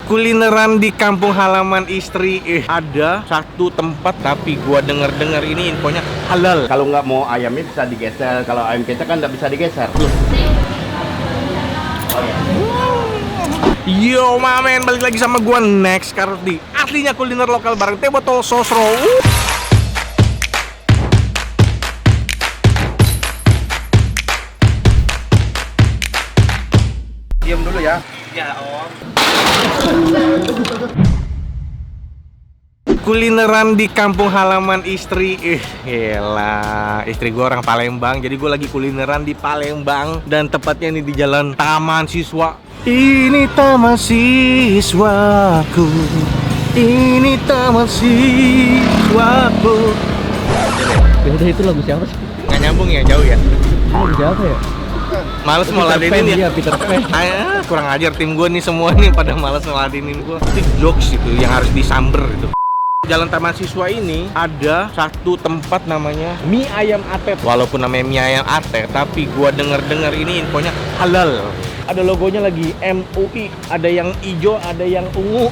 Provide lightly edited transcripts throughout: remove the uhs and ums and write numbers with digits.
Kulineran di kampung halaman istri. Ada satu tempat tapi gua denger-dengar ini infonya halal. Kalau nggak mau ayamnya bisa digeser. Kalau ayam kecap kan nggak bisa digeser. Yo mamen, balik lagi sama gua Next Kardi. Aslinya kuliner lokal bareng teh botol sosro. Diam dulu ya. Ya om. Kulineran di kampung halaman istri. Gila, istri gue orang Palembang, jadi gue lagi kulineran di Palembang. Dan tepatnya ini di Jalan Taman Siswa. Ini taman siswaku, ini taman siswaku. Udah itu lagu siapa sih? Nggak nyambung ya, jauh ya. Lagu siapa ya? Males mau ladenin ya. Peter Pan. Kurang ajar tim gue nih semua nih pada males ngeladenin gue. Itu jokes itu yang harus disamber itu. Jalan Taman Siswa ini ada satu tempat namanya mie ayam atet. Walaupun namanya mie ayam atet, tapi gua denger-dengar ini infonya halal. Ada logonya lagi MUI, ada yang hijau, ada yang ungu.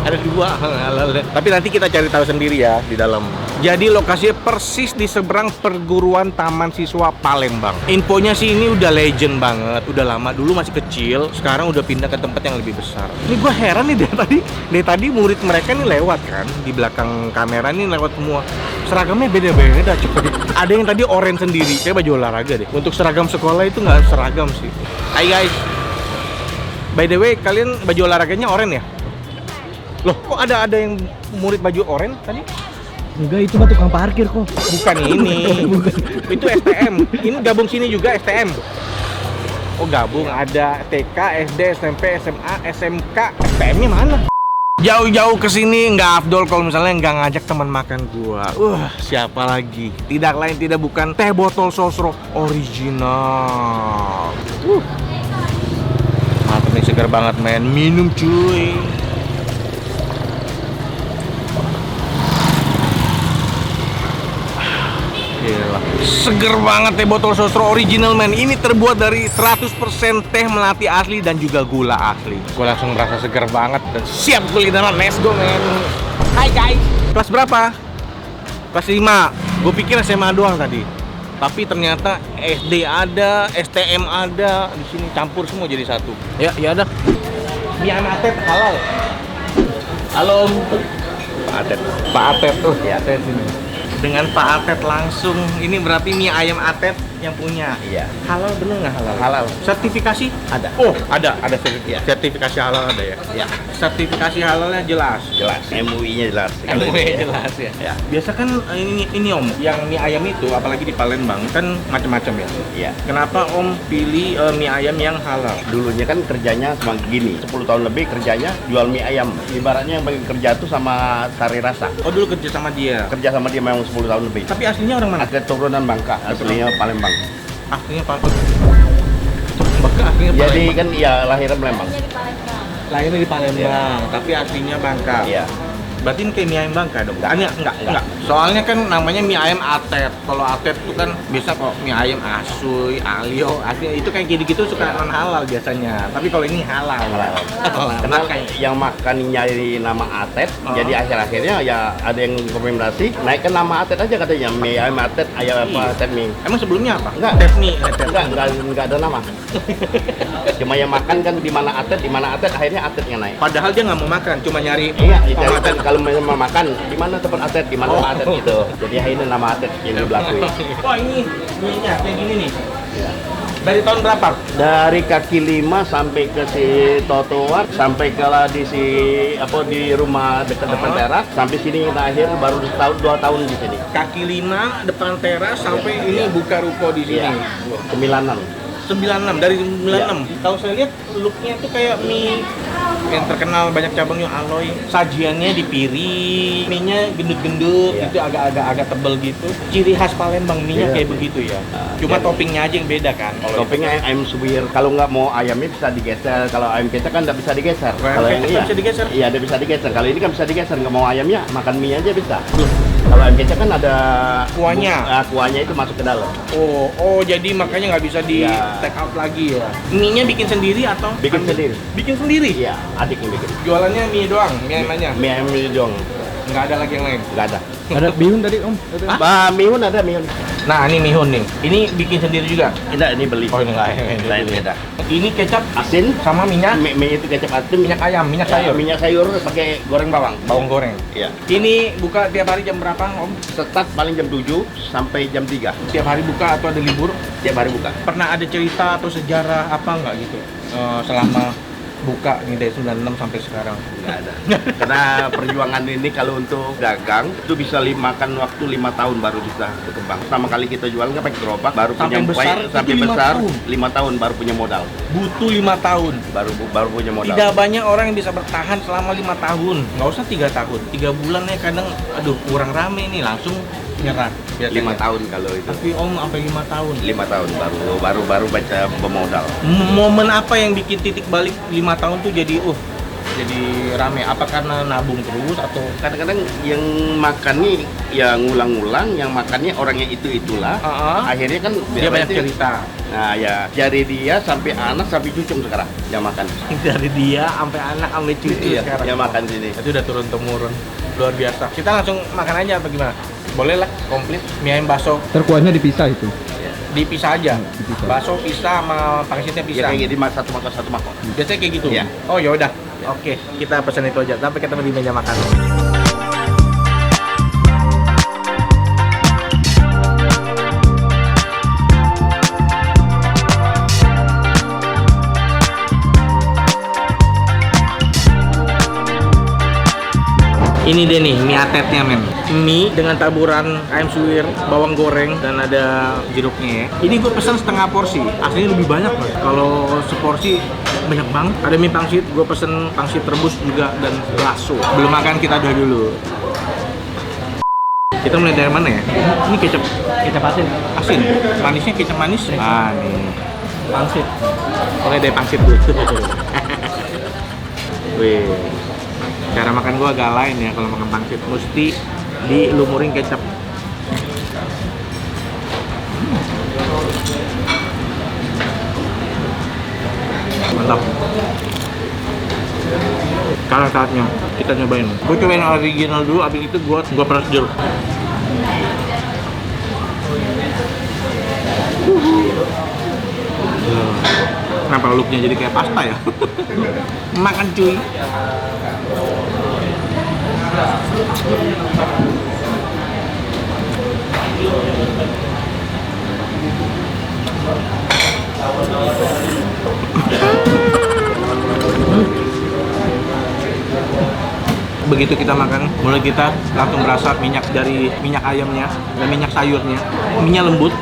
Ada dua halal. Tapi nanti kita cari tahu sendiri ya di dalam. Jadi lokasinya persis di seberang perguruan Taman Siswa Palembang. Infonya sih ini udah legend banget, udah lama. Dulu masih kecil, sekarang udah pindah ke tempat yang lebih besar. Ini gua heran nih dari tadi murid mereka nih lewat kan, di belakang kamera nih lewat semua. Seragamnya beda-beda, coba deh. Ada yang tadi oranye sendiri, kayak baju olahraga deh. Untuk seragam sekolah itu nggak seragam sih. Hai guys, by the way kalian baju olahraganya oranye ya? Loh, kok ada yang murid baju oranye tadi? Enggak, itu mah tukang parkir kok. Bukan ini. Itu STM. Ini gabung sini juga STM. Oh, gabung ada TK, SD, SMP, SMA, SMK. STM-nya mana? Jauh-jauh ke sini nggak afdol kalau misalnya nggak ngajak teman makan gua. Siapa lagi? Tidak lain tidak bukan teh botol sosro original. Mantap nih, segar banget men. Minum cuy. Gila. Seger banget teh botol sosro original men. Ini terbuat dari 100% teh melati asli dan juga gula asli. Gue langsung merasa seger banget dan siap kulineran. Let's go men. Hai guys. Kelas berapa? Kelas 5. Gue pikir SMA doang tadi. Tapi ternyata SD ada, STM ada. Di sini campur semua jadi satu. Ya ada. Mie ayam atet halal. Halo. Pak Atet. Pak Atet tuh. Ya, Atet sini. Dengan Pak Atet langsung. Ini berarti mie ayam Atet yang punya. Iya. Halal bener nggak halal? Halal. Sertifikasi? Ada. Oh, ada Ya. sertifikasi halal ada ya? Ya. Sertifikasi halalnya jelas. Jelas. MUI-nya jelas. MUI jelas ya. Ya. Biasa kan ini Om, yang mie ayam itu apalagi di Palembang kan macam-macam ya. Iya. Kenapa Om pilih mie ayam yang halal? Dulunya kan kerjanya sama gini. 10 tahun lebih kerjanya jual mie ayam. Ibaratnya yang bagi kerja tuh sama Sari Rasa. Oh, dulu kerja sama dia. Kerja sama dia memang 10 tahun lebih. Tapi aslinya orang mana? Ada turunan Bangka, aslinya Palembang. Aslinya Palembang. Bahkan aslinya Jadi Palembang. kan ya lahirnya Palembang. Lahirnya di Palembang, tapi aslinya Bangka. Iya. Berarti ini kayak mie ayam Bangka dong? Enggak. Soalnya kan namanya mie ayam Atet. Kalau Atet itu kan biasa kok mie ayam Asuy, Alio, asli itu kayak gitu-gitu suka non halal biasanya. Tapi kalau ini halal. Halal. Halal. Karena Makanya. yang makan nyari nama Atet, jadi akhir-akhirnya ya ada yang rekomendasi naikkan nama Atet aja katanya, mie ayam Atet, ayam apa Atet mie. Emang sebelumnya apa? Enggak. Atet mie. Enggak ada nama. Cuma yang makan kan di mana Atet, akhirnya Atetnya naik. Padahal dia nggak mau makan, cuma nyari. Iya, dicarikan kalau mau makan di mana tempat Atet, di mana Atet gitu. Jadi akhirnya nama Atet yang dibelakui. Wah, ini mie-nya kayak gini nih. Ya. Dari tahun berapa? Dari kaki 5 sampai ke si trotoar, sampai ke lah di si di rumah dekat depan teras, sampai sini akhir baru 2 tahun di sini. Kaki 5 depan teras sampai ini buka ruko di sini. Iya. 9-an. 96 dari 96. Kalau saya lihat looknya tuh kayak mie yang terkenal banyak cabangnya Aloy. Sajiannya di piring, mie-nya gendut-gendut, Iya. itu agak tebel gitu. Ciri khas Palembang mie-nya Iya. kayak begitu ya. Cuma Jadi- toppingnya aja yang beda kan. Kalau Toppingnya ayam suwir. Kalau nggak mau ayamnya bisa digeser. Kalau ayam kecap kan nggak bisa digeser. Kalau kecap ini bisa digeser? Iya, dia bisa digeser. Kalau ini kan bisa digeser. Nggak mau ayamnya, makan mie aja bisa. Kalau ayam kecap kan ada Kuahnya? Kuahnya itu masuk ke dalam. Oh, jadi makanya nggak bisa di Iya. take out lagi ya. Mie-nya bikin sendiri atau Bikin sendiri. Bikin sendiri? Iya. Adik yang bikin. Jualannya mie doang, mie ayamnya. Mie ayam dong, Nggak ada lagi yang lain. nggak ada. Ada bihun tadi om. Mihun ada mihun. Nah, ini mihun nih. Ini bikin sendiri juga. Tidak, ini beli. Oh, ini nggak Lain beda. Ini kecap Asin, sama minyak, mie itu kecap asin, minyak ayam, minyak sayur, minyak sayur pakai goreng bawang. bawang goreng. Iya. Ini buka tiap hari jam berapa, Om? Start paling jam 7 sampai jam 3. Tiap hari buka atau ada libur? Tiap hari buka. Pernah ada cerita atau sejarah apa nggak gitu selama buka nih dari 96 sampai sekarang? Nggak ada. Karena perjuangan ini kalau untuk dagang itu bisa makan waktu 5 tahun baru bisa berkembang. Pertama kali kita jual nggak pakai gerobak, baru Sampai punya besar sampai itu 5 besar tahun. 5 tahun baru punya modal. Butuh 5 tahun. Baru punya modal. Tidak banyak orang yang bisa bertahan selama 5 tahun. Nggak usah 3 tahun. 3 bulan ya kadang, aduh kurang rame nih, langsung nyerah. 5 tahun kalau itu. Tapi Om sampai 5 tahun. 5 tahun baru baca pemodal. Momen apa yang bikin titik balik 5 tahun tuh jadi jadi rame? Apa karena nabung terus atau Kadang-kadang yang makannya yang ngulang-ngulang, yang makannya orangnya itulah. Akhirnya kan dia banyak berarti- cerita. Nah ya, dari dia sampai anak sampai cucu sekarang yang makan. Dari dia sampai anak sampai cucu Iya, sekarang. yang makan sini. Itu udah turun temurun. Luar biasa. Kita langsung makan aja apa gimana? Boleh lah, komplit. Mie ayam bakso Terkuahnya dipisah itu. dipisah aja. Dipisah. Bakso pisah sama pangsitnya Ya pisah. kayak gini satu mangkok. Biasanya kayak gitu. Iya. Oh ya udah. Oke, kita pesan itu aja. Sampai ketemu di meja makan. Ini deh nih mie atetnya men. Mie dengan taburan ayam suwir, bawang goreng dan ada jeruknya ya. Ini gue pesan setengah porsi. Aslinya lebih banyak loh. Kalau seporsi banyak banget. Ada mie pangsit, gue pesen pangsit rebus juga dan bakso. Belum makan, kita udah dulu. Kita mulai dari mana ya? Ini kecap Asin. asin. Manisnya kecap manis. Ah nih. Pangsit. Mulai dari pangsit dulu. Wih. Cara makan gua agak lain ya kalau makan pangsit. Mesti dilumurin kecap. Mantap. Sekarang saatnya kita nyobain. Gua cobain yang original dulu, abis itu gua peras jeruk. Kenapa looknya jadi kayak pasta ya? Makan cuy. Begitu kita makan, mulai kita langsung berasa minyak dari minyak ayamnya dan minyak sayurnya. Minyak lembut.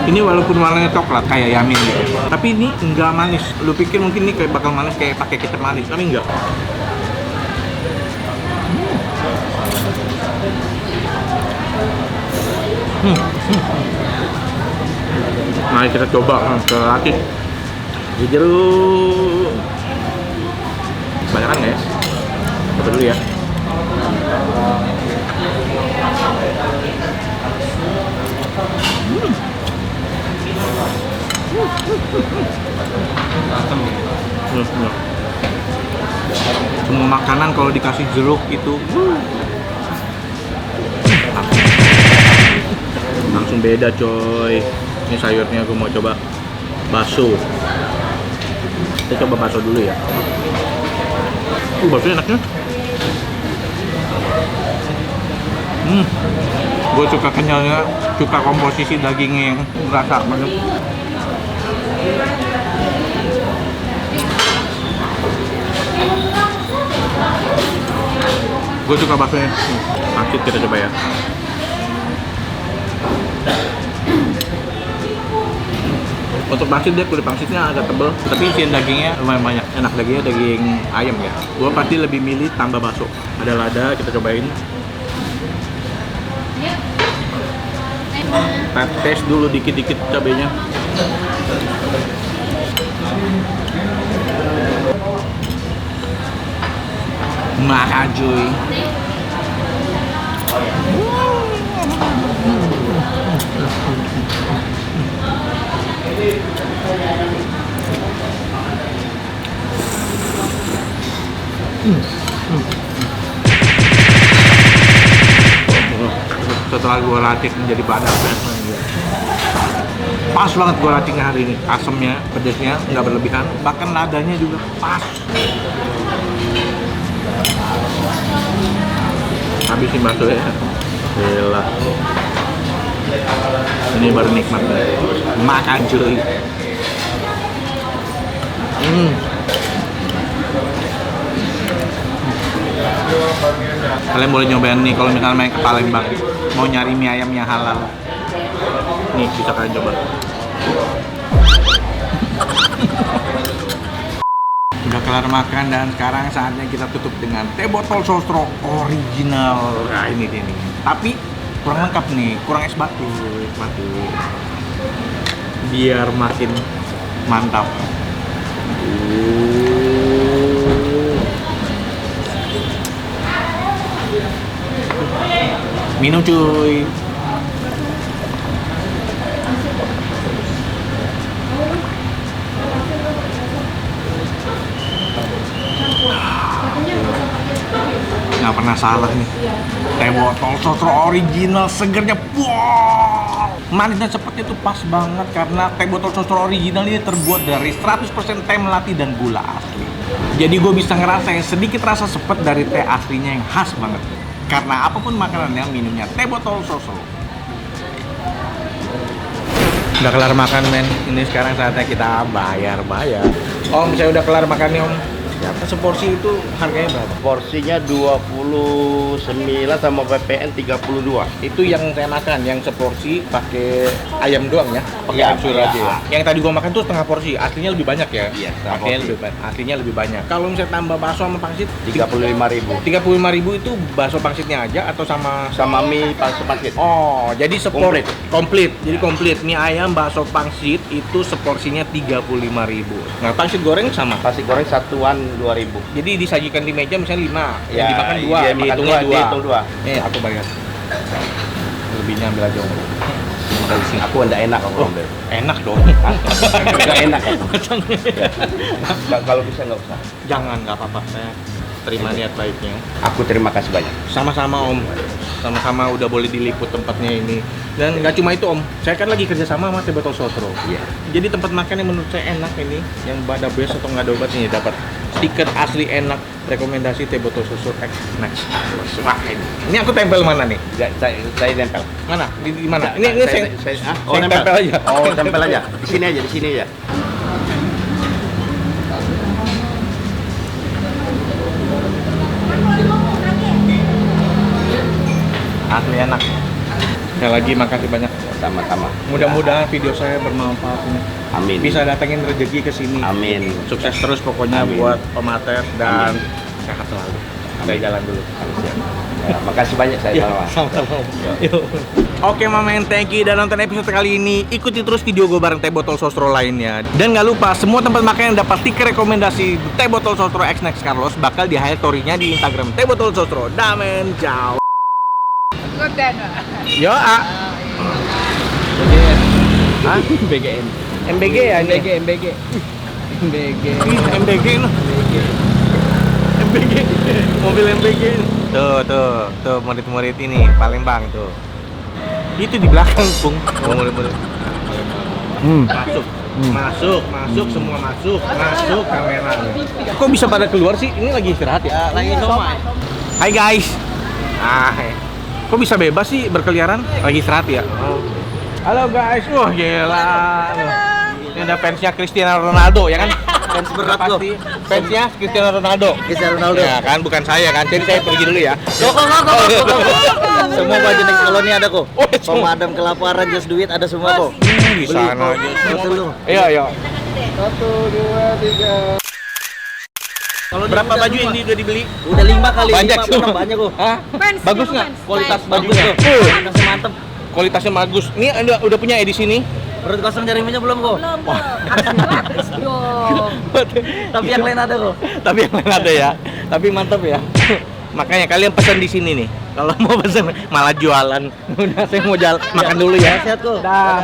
Ini walaupun warnanya coklat kayak yamin gitu, tapi ini enggak manis. Lu pikir mungkin ini kayak bakal manis kayak pakai kecap manis, tapi enggak. Mari kita coba ke rakit. Di jeruk. Banyak kan nggak ya? Coba dulu ya. Semua makanan kalau dikasih jeruk itu langsung beda coy. Ini sayurnya aku mau coba bakso. Kita coba bakso dulu ya. Bakso enaknya. Gue suka kenyalnya, suka komposisi dagingnya yang berasa banget. Gue suka baksonya. Pangsit kita coba ya. Untuk pangsit dia kulit pangsitnya agak tebel, tapi isian dagingnya lumayan banyak. Enak, dagingnya daging ayam ya. Gue pasti lebih milih tambah bakso. Ada lada, kita cobain. Kita tes dulu dikit-dikit cabenya. Makan cuy. Setelah gue racik menjadi badak ya. Pas banget gue raciknya hari ini. Asamnya, pedesnya nggak berlebihan. Bahkan ladanya juga pas. Habisin bakso ya. Gila. Ini baru nikmat banget. Makan cuy. Kalian boleh nyobain nih kalau misalnya main ke Palembang, mau nyari mie ayam yang halal. Nih bisa kalian coba. Udah kelar makan dan sekarang saatnya kita tutup dengan teh botol sosro original. Nah ini dia nih. Tapi kurang lengkap nih, kurang es batu. Biar makin mantap. Minum cuy. Nggak pernah salah nih. Teh botol sosro original segernya. Wow. Manis dan sepetnya tuh pas banget karena teh botol sosro original ini terbuat dari 100% teh melati dan gula asli. Jadi gue bisa ngerasain sedikit rasa sepet dari teh aslinya yang khas banget. Karena apapun makanannya, minumnya teh botol sosro. Udah kelar makan men, ini sekarang saatnya kita bayar. Om, saya udah kelar makan nih om. Seporsi itu harganya berapa? Porsinya 29 sama PPN 32. Itu yang saya makan, yang seporsi pakai ayam doang ya? Pakai Iya, ayam suir iya. aja ya? Yang tadi gua makan tuh setengah porsi, aslinya lebih banyak ya? Iya, setengah porsi. Aslinya lebih banyak. Kalau misalnya tambah bakso sama pangsit? 35.000. 35.000 itu bakso pangsitnya aja atau sama? Sama mie bakso pangsit. Oh, jadi Komplit. Komplit. Jadi komplit. Mie ayam bakso pangsit itu seporsinya 35.000. Nah, pangsit goreng sama? Nasi goreng satuan 2.000. Jadi disajikan di meja misalnya 5, yang Ya, dimakan 2, iya, makan dihitungnya dua, dihitung 2. Nih, aku bayar. Lebihnya ambil aja om. Dari sini aku enggak enak kalau ambil. Enak dong. Enggak enak ya. Kalau bisa enggak usah. Jangan, nggak apa-apa. Saya terima niat baiknya. Aku terima kasih banyak. Sama-sama om. Sama-sama udah boleh diliput tempatnya ini. Dan nggak cuma itu om, saya kan lagi kerjasama sama Teh Botol Sosro. Iya. Jadi tempat makan yang menurut saya enak ini, yang pada best atau nggak ada obatnya dapat stiker asli enak. Rekomendasi Teh Botol Sosro X Next. Wah ini aku tempel mana nih? Saya tempel. Mana? Di mana? Ini saya Oh, tempel aja. Oh, tempel aja. Di sini aja. Asli enak. Sekali lagi makasih banyak. Sama-sama. Mudah-mudahan video saya bermanfaat ini. Amin. Bisa datengin rezeki ke sini. Amin. Sukses terus pokoknya Amin. buat pemater dan sehat selalu. Saya jalan dulu. Ya, makasih banyak saya Mama. Sama-sama. Oke Mamen, thank you dan nonton episode kali ini. Ikuti terus video gue bareng Teh Botol Sosro lainnya. Dan nggak lupa, semua tempat makan yang dapat stiker rekomendasi Teh Botol Sosro X Next Carlos bakal di highlight story-nya di Instagram Teh Botol Sosro. Damen, ciao. Yo, Hah? BGN. MBG ya ini? MBG. MBG loh. MBG. Mobil MBG. Tuh murid-murid ini Palembang tuh. Itu di belakang, Bung. Murid-murid. Masuk, semua masuk kamera. Kok bisa pada keluar sih? Ini lagi istirahat ya? Lagi somai. Hai guys. Kok bisa bebas sih berkeliaran? Lagi istirahat ya? Halo guys. Wah, gila. Ini ada fansnya Cristiano Ronaldo ya kan? Fans berat loh. Fansnya Cristiano Ronaldo. Ya kan, bukan saya kan. Jadi saya pergi dulu ya. Semua baju next koloni ada kok. Oh, semua. Pemadam kelaparan, just duit ada semua kok. Di sana aja. Betul lu. Iya. 1, 2, 3. Kalau Berapa baju yang udah dibeli? Udah 5 kali. Banyak 5, semua. banyak kok. Hah? Bagus nggak? Kualitas Bagus bajunya? kok. Kualitasnya mantep. Kualitasnya bagus. Ini udah punya edisi nih? Perut kosong cari minyak belum kok? Tapi yang lain ada kok. Tapi yang lain ada ya. Tapi mantap ya. Makanya kalian pesan di sini nih. Kalau mau pesan malah jualan. Udah saya mau jalan makan dulu ya. Sehat kok. Dah.